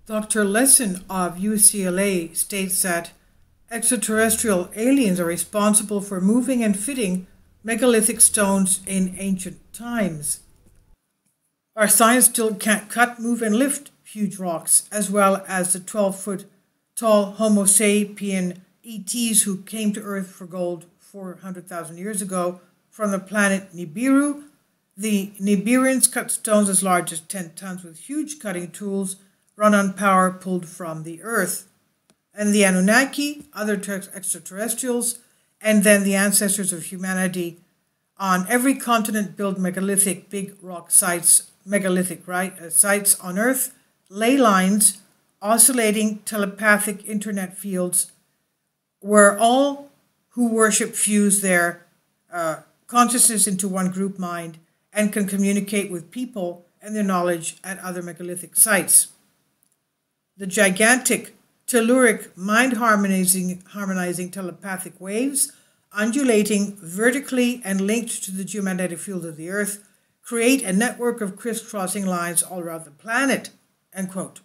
Dr. Lessin of UCLA states that extraterrestrial aliens are responsible for moving and fitting megalithic stones in ancient times. Our science still can't cut, move, and lift huge rocks, as well as the 12-foot tall Homo sapien ETs who came to Earth for gold 400,000 years ago from the planet Nibiru. The Nibirians cut stones as large as 10 tons with huge cutting tools run on power pulled from the Earth. And the Anunnaki, other extraterrestrials, and then the ancestors of humanity on every continent build megalithic big rock sites, sites on Earth, ley lines, oscillating telepathic internet fields where all who worship fuse their consciousness into one group mind and can communicate with people and their knowledge at other megalithic sites. The gigantic telluric mind-harmonizing telepathic waves, undulating vertically and linked to the geomagnetic field of the Earth, create a network of crisscrossing lines all around the planet, end quote.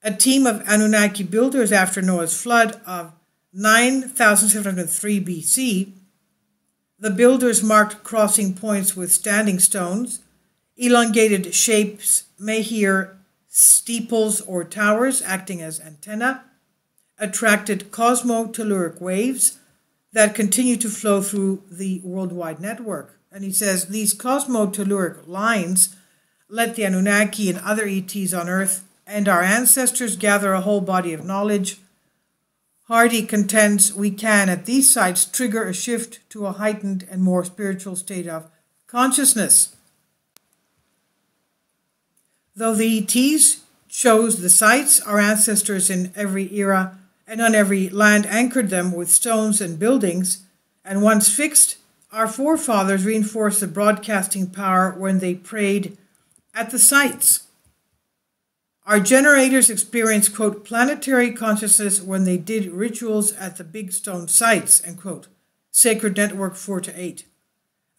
A team of Anunnaki builders after Noah's flood of 9,703 BC, the builders marked crossing points with standing stones, elongated shapes, menhir steeples or towers acting as antenna, attracted cosmotelluric waves that continue to flow through the worldwide network. And he says these cosmotelluric lines let the Anunnaki and other ETs on Earth and our ancestors gather a whole body of knowledge. Hardy contends we can, at these sites, trigger a shift to a heightened and more spiritual state of consciousness. Though the ETs chose the sites, our ancestors in every era and on every land anchored them with stones and buildings, and once fixed, our forefathers reinforced the broadcasting power when they prayed at the sites. Our generators experienced, quote, planetary consciousness when they did rituals at the big stone sites, end quote. Sacred Network 4-8.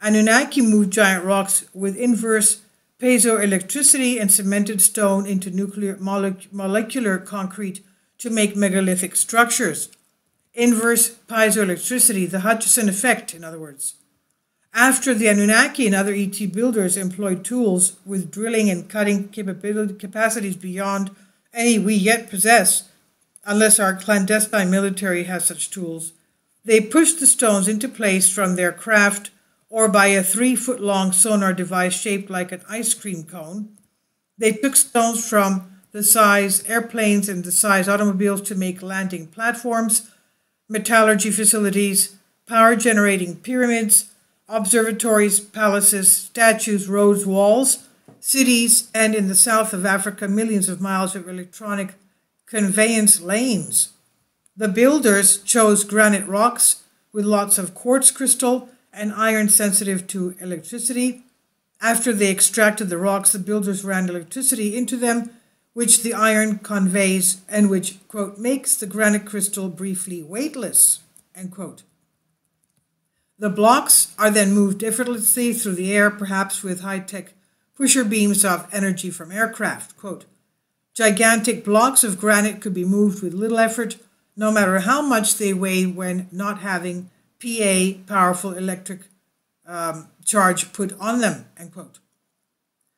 Anunnaki moved giant rocks with inverse piezoelectricity and cemented stone into molecular concrete to make megalithic structures. Inverse piezoelectricity, the Hutchison effect, in other words. After the Anunnaki and other ET builders employed tools with drilling and cutting capacities beyond any we yet possess, unless our clandestine military has such tools, they pushed the stones into place from their craft or by a 3-foot-long sonar device shaped like an ice cream cone. They took stones from the size airplanes and the size automobiles to make landing platforms, metallurgy facilities, power-generating pyramids, observatories, palaces, statues, roads, walls, cities, and in the south of Africa, millions of miles of electronic conveyance lanes. The builders chose granite rocks with lots of quartz crystal and iron sensitive to electricity. After they extracted the rocks, the builders ran electricity into them, which the iron conveys and which, quote, makes the granite crystal briefly weightless, end quote. The blocks are then moved effortlessly through the air, perhaps with high-tech pusher beams of energy from aircraft, quote. Gigantic blocks of granite could be moved with little effort, no matter how much they weigh when not having PA, powerful electric charge put on them, end quote.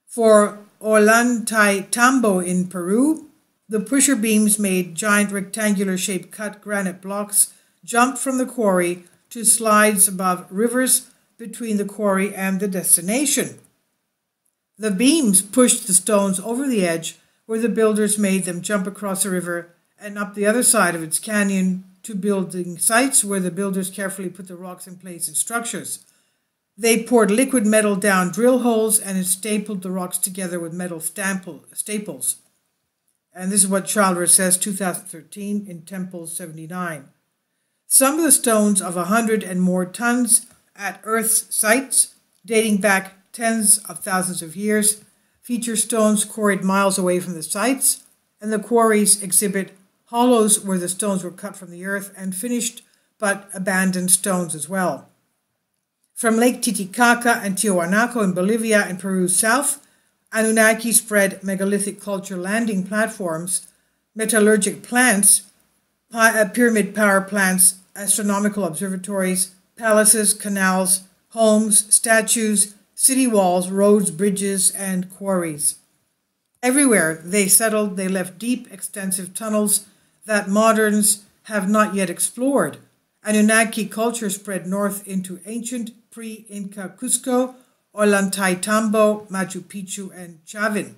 For Ollantaytambo in Peru, the pusher beams made giant rectangular-shaped cut granite blocks jump from the quarry to slides above rivers between the quarry and the destination. The beams pushed the stones over the edge where the builders made them jump across the river and up the other side of its canyon to building sites where the builders carefully put the rocks in place in structures. They poured liquid metal down drill holes and stapled the rocks together with metal staples. And this is what Childress says, 2013, in Temple 79. Some of the stones of 100 and more tons at Earth's sites, dating back tens of thousands of years, feature stones quarried miles away from the sites, and the quarries exhibit hollows where the stones were cut from the earth and finished but abandoned stones as well. From Lake Titicaca and Tiwanaku in Bolivia and Peru's south, Anunnaki spread megalithic culture landing platforms, metallurgic plants, pyramid power plants, astronomical observatories, palaces, canals, homes, statues, city walls, roads, bridges, and quarries. Everywhere they settled, they left deep, extensive tunnels that moderns have not yet explored. Anunnaki culture spread north into ancient pre-Inca Cusco, Ollantaytambo, Machu Picchu, and Chavin.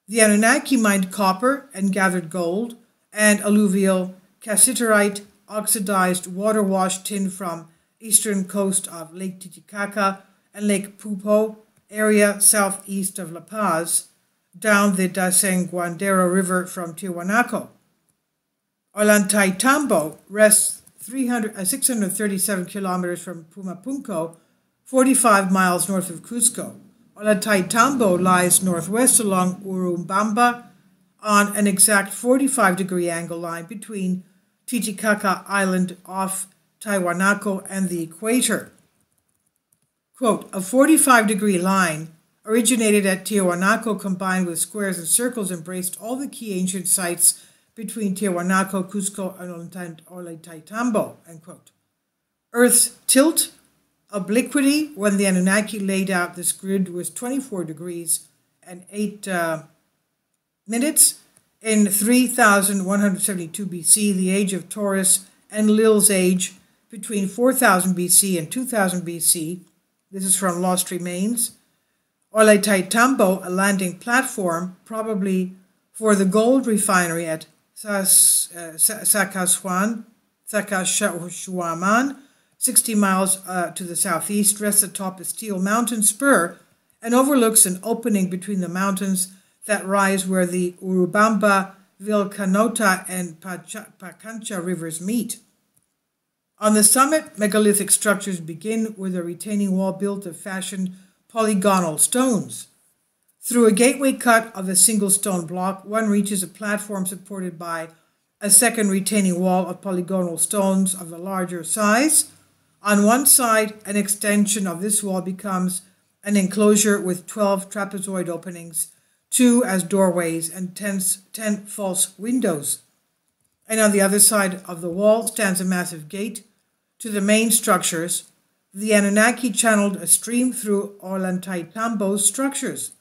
The Anunnaki mined copper and gathered gold and alluvial cassiterite, oxidized water-washed tin from eastern coast of Lake Titicaca and Lake Pupo area southeast of La Paz, down the Dasenguandero River from Tiwanaku. Ollantaytambo rests 637 kilometers from Pumapunco, 45 miles north of Cusco. Ollantaytambo lies northwest along Urubamba on an exact 45-degree angle line between Titicaca Island off Tiwanaku and the equator. Quote, a 45-degree line originated at Tiwanaku combined with squares and circles embraced all the key ancient sites between Tiwanaku, Cusco, and Ollantaytambo, end quote. Earth's tilt obliquity when the Anunnaki laid out this grid was 24 degrees and 8 minutes. In 3172 BC, the age of Taurus, and Lil's age between 4000 BC and 2000 BC, this is from Lost Remains, Ollantaytambo, a landing platform, probably for the gold refinery at Sacsayhuaman, 60 miles to the southeast, rests atop a steel mountain spur and overlooks an opening between the mountains that rise where the Urubamba, Vilcanota, and Pacancha rivers meet. On the summit, megalithic structures begin with a retaining wall built of fashioned polygonal stones. Through a gateway cut of a single stone block, one reaches a platform supported by a second retaining wall of polygonal stones of a larger size. On one side, an extension of this wall becomes an enclosure with 12 trapezoid openings, 2 as doorways and 10 false windows. And on the other side of the wall stands a massive gate to the main structures. The Anunnaki channeled a stream through Ollantaytambo's structures.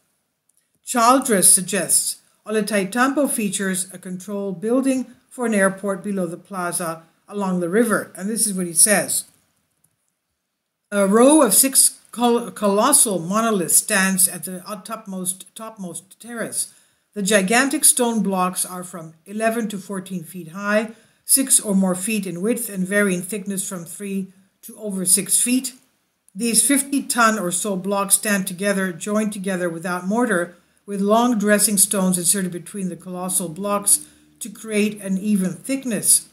Childress suggests Ollantaytambo features a control building for an airport below the plaza along the river. And this is what he says. A row of 6 colossal monoliths stands at the topmost terrace. The gigantic stone blocks are from 11 to 14 feet high, 6 or more feet in width, and vary in thickness from 3 to over 6 feet. These 50-ton or so blocks stand together, joined together without mortar, with long dressing stones inserted between the colossal blocks to create an even thickness.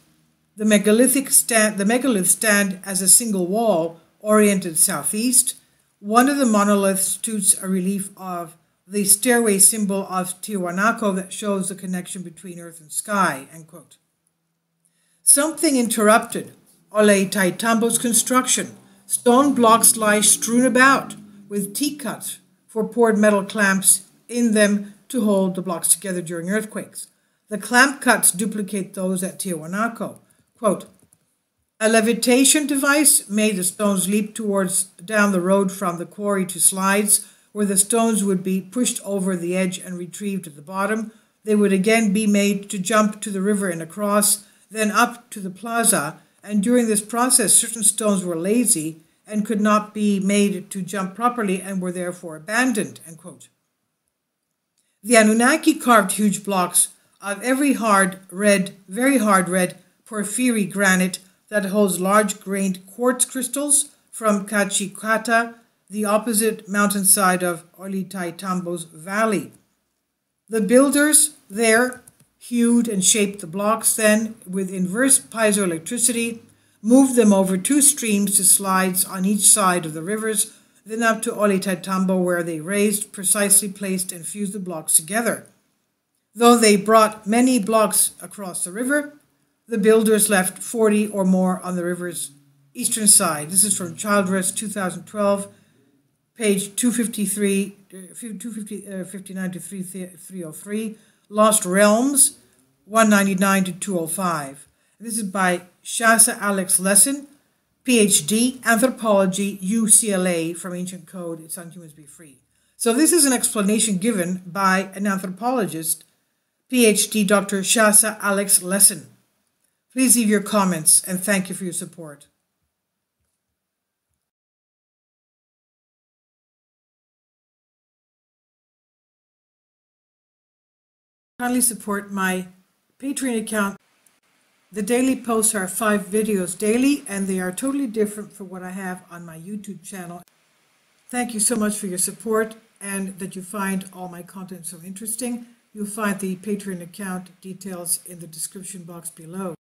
The megaliths stand as a single wall, oriented southeast. One of the monoliths shoots a relief of the stairway symbol of Tiwanaku that shows the connection between earth and sky, end quote. Something interrupted Ollantaytambo's construction. Stone blocks lie strewn about, with T-cuts for poured metal clamps in them to hold the blocks together during earthquakes. The clamp cuts duplicate those at Tiwanaku. Quote, a levitation device made the stones leap down the road from the quarry to slides, where the stones would be pushed over the edge and retrieved at the bottom. They would again be made to jump to the river and across, then up to the plaza, and during this process certain stones were lazy and could not be made to jump properly and were therefore abandoned, end quote. The Anunnaki carved huge blocks of very hard red porphyry granite that holds large-grained quartz crystals from Kachikata, the opposite mountainside of Ollantaytambo's valley. The builders there hewed and shaped the blocks, then, with inverse piezoelectricity, moved them over 2 streams to slides on each side of the rivers, then up to Ollantaytambo, where they raised, precisely placed, and fused the blocks together. Though they brought many blocks across the river, the builders left 40 or more on the river's eastern side. This is from Childress, 2012, page 253, 259 to 303, Lost Realms, 199 to 205. This is by Shasa Alex Lessin, PhD, Anthropology, UCLA, from Ancient Code, It's on Humans Be Free. So this is an explanation given by an anthropologist, PhD Dr. Shasa Alex Lessin. Please leave your comments and thank you for your support. Kindly support my Patreon account. The daily posts are 5 videos daily, and they are totally different from what I have on my YouTube channel. Thank you so much for your support and that you find all my content so interesting. You'll find the Patreon account details in the description box below.